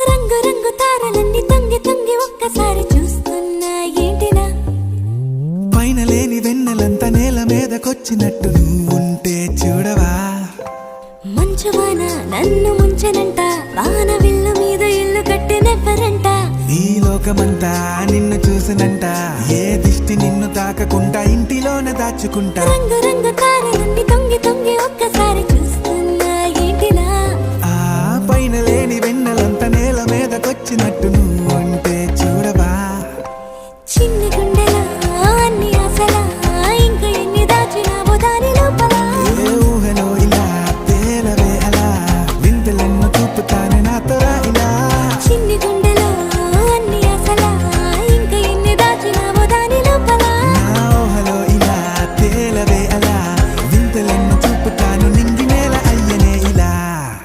రంగు రంగు తారలన్నీ తొంగి తొంగి ఒక్కసారి చూస్తున్నా ఏంటినా పైన లేని వెన్నెలంతా నేల మీదకొచ్చినట్టు నువ్వుంటే చూడవా మంచువాన నన్ను ముంచనంట వాన విల్లు మీద ఇల్లు కట్టినెవ్వరంట ఈ లోకమంతా నిన్ను చూసినంట ఏ దిష్టి నిన్ను తాకకుండా ఇంటిలోనే దాచుకుంటా రంగు రంగు తారలన్నీ తొంగి తొంగి ఒక్కసారి చూస్తున్నా ఏంటినా ఆ పైన లేని వెన్నెలంతా నేల మీదకొచ్చినట్టు